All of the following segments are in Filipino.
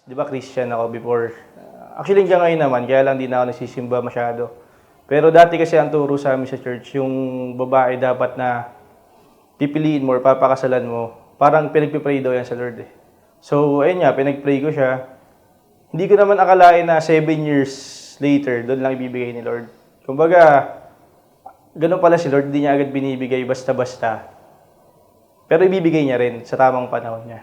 Di ba Christian ako before? Actually, hanggang ngayon naman, kaya lang di na ako nagsisimba masyado. Pero dati kasi ang turo sa amin sa church, yung babae dapat na pipiliin mo or papakasalan mo. Parang pinagpipray daw yan sa Lord eh. So, ayun nga, pinagpray ko siya. Hindi ko naman akalain na 7 years later, doon lang ibibigay ni Lord. Kumbaga, ganun pala si Lord, hindi niya agad binibigay basta-basta. Pero ibibigay niya rin sa tamang panahon niya.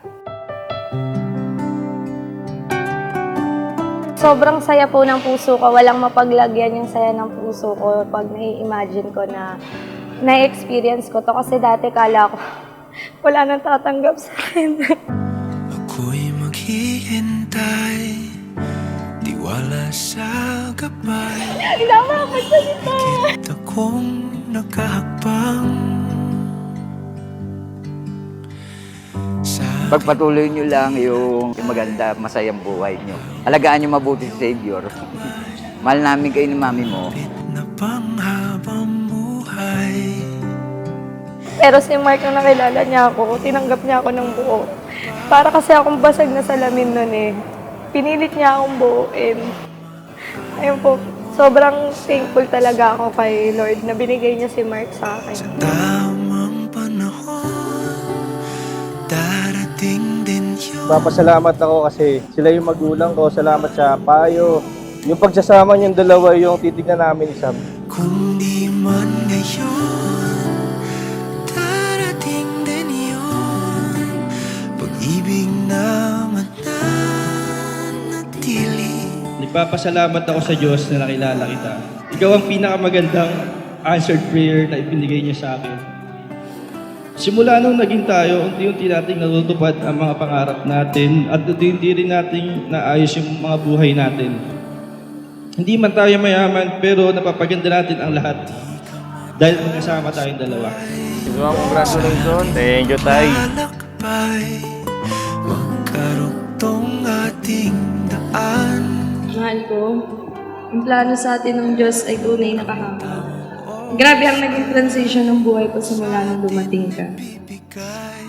Sobrang saya po ng puso ko. Walang mapaglagyan yung saya ng puso ko pag nai-imagine ko na na-experience ko to. Kasi dati kala ko, wala nang tatanggap sa akin. Ako'y maghihintay, di wala sa gabay. Hindi na makapagsalita. Kita kong nakahakbang. Pagpatuloy nyo lang yung maganda, masayang buhay nyo. Alagaan nyo mabuti si Savior. Mahal namin kayo ni mami mo. Na panghabang buhay. Pero si Mark, nung nakilala niya ako, tinanggap niya ako ng buo. Para kasi akong basag na salamin nun eh. Pinilit niya akong buuin. Ayun po, sobrang thankful talaga ako kay Lord na binigay niya si Mark sa akin. Sa tamang panahon, darating din yun. Papasalamat ako kasi sila yung magulang ko. Salamat sa payo. Yung pagsasama niyong dalawa yung titignan namin isa. Kung di man ngayon, darating din yun. Pag-ibig na mananatili. Nagpapasalamat ako sa Diyos na nakilala kita. Ikaw ang pinakamagandang answered prayer na ibinigay niya sa akin. Simula nung naging tayo, unti-unti nating natutupad ang mga pangarap natin at unti-unti rin nating naayos yung mga buhay natin. Hindi man tayo mayaman, pero napapaganda natin ang lahat dahil magkasama tayong dalawa. Congratulations. Thank you, Tay. Lalakbay, magkarugtong ating daan. Mahal ko, ang plano sa atin ng Diyos ay tunay na kahanga. Grabe ang naging transition ng buhay ko simula nung dumating ka.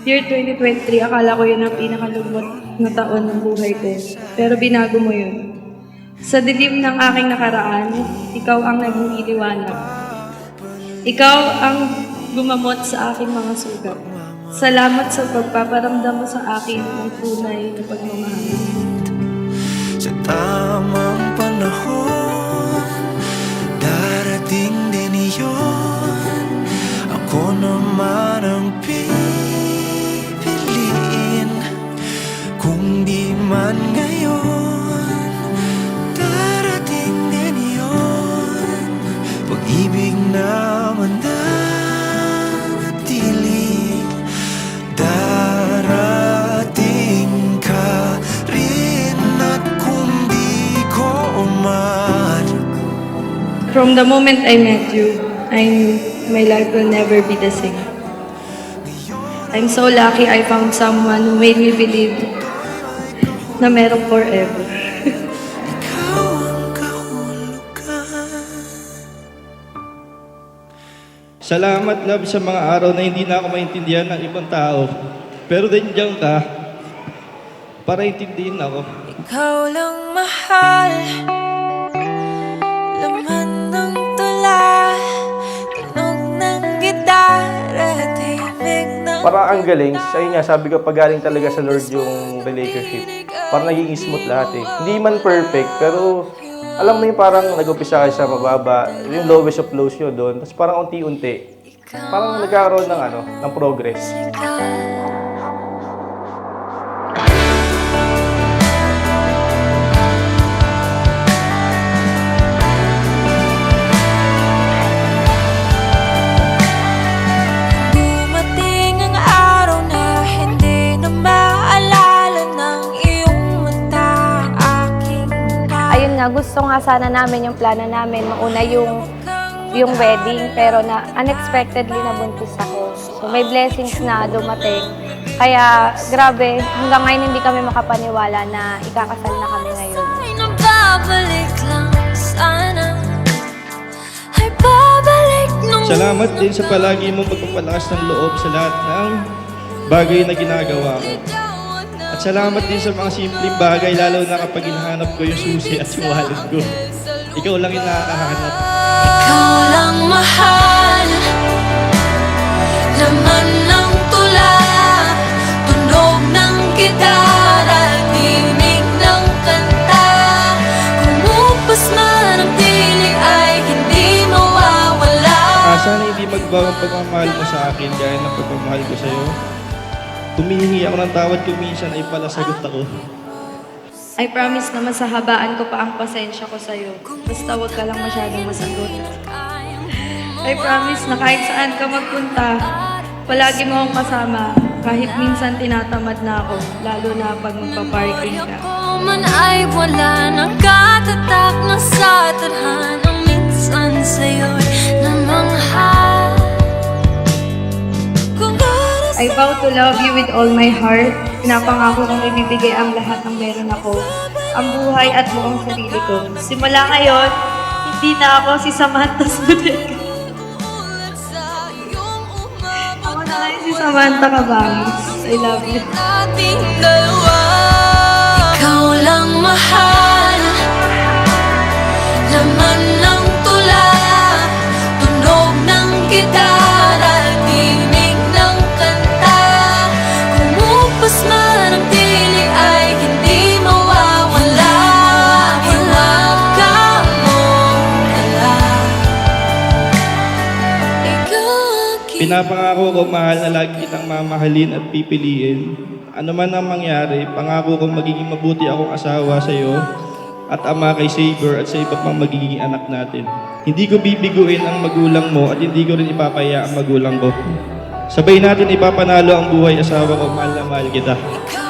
Year 2023, akala ko yun ang pinakalungkot na taon ng buhay ko. Pero binago mo yun. Sa dilim ng aking nakaraan, ikaw ang naging iliwanag. Ikaw ang gumamot sa aking mga sugat. Salamat sa pagpaparamdam mo sa akin ng tunay na pagmamahal. Sa tamang panahon, darating din yun. Ako naman ang pipiliin. Kung di man ngayon, darating din yun. Pag-ibig na mananatili. Darating ka rin at kung di ko man. From the moment I met you, I knew my life will never be the same. I'm so lucky I found someone who made me believe na merong forever. Ikaw ang kahulugan. Salamat, love, sa mga araw na hindi na ako maintindihan ng ibang tao. Pero nandiyan ka para intindihin ako. Ikaw lang mahal. Laman ng tula, tunog ng gitara, tahimik ng Parang ang galing. Ayun nga, sabi ko, pag galing talaga sa Lord yung relationship. Parang naging smooth lahat eh. Hindi man perfect, pero alam mo yung parang nag-upisa kayo sa mababa, yung lowest of lows nyo doon, tapos parang unti-unti, parang nagkakaroon ng ng progress. dumating ang araw na hindi na maalala ng iyong mata ang aking Ayun nga, gusto nga sana namin yung plano namin mauna yung wedding, pero na unexpectedly nabuntis ako. So may blessings na dumating. Kaya grabe, hanggang ngayon hindi kami makapaniwala na ikakasal na kami ngayon. ay nababalik lang sana. Ay babalik nung Salamat din sa palagi mong pagpapalakas ng loob sa lahat ng bagay na ginagawa ko. At salamat din sa mga simpleng bagay, lalo na kapag hinahanap ko yung susi at yung wallet ko. Ikaw lang yung nakakahanap. Ikaw lang mahal, laman ng tula, tunog ng gitara, tinig ng kanta. Kumupas man ang piling ay hindi mawawala. Sana hindi magbago ang pagmamahal mo sa akin gaya ng pagmamahal ko sa'yo. Humihingi ako ng tawad kung minsan ay palasagot ako. I promise na masahabaan ko pa ang pasensya ko sa'yo. Basta huwag ka lang masyadong masagot. I promise na kahit saan ka magpunta, palagi mo akong kasama. Kahit minsan tinatamad na ako, lalo na pag magpa-parking ka. Ako man ay wala ng katatak na sa tadhanang minsan sa'yo'y namanghal. Kung I vow to love you with all my heart. Pinapangako kong ibibigay ang lahat ng meron ako, ang buhay at buong sarili ko. Simula ngayon, hindi na ako si Samantha Sudek. Ako na ngayon si Samantha Cabangs. I love you. ating dalawa, ikaw lang mahal, laman ng tula, tunog ng gitara, tinig ng kanta. Kumupas man ang piling ay hindi mawawala. Huwag ka mong alam, ikaw ang Pinapangako ko, mahal, na lagi kitang mamahalin at pipiliin. Ano man ang mangyari, pangako kong magiging mabuti akong asawa sa iyo at ama kay Savior at sa iba pang magiging anak natin. Hindi ko bibiguin ang magulang mo at hindi ko rin ipapaya ang magulang ko. Sabay natin ipapanalo ang buhay, asawa ko, mahal na mahal kita. Ikaw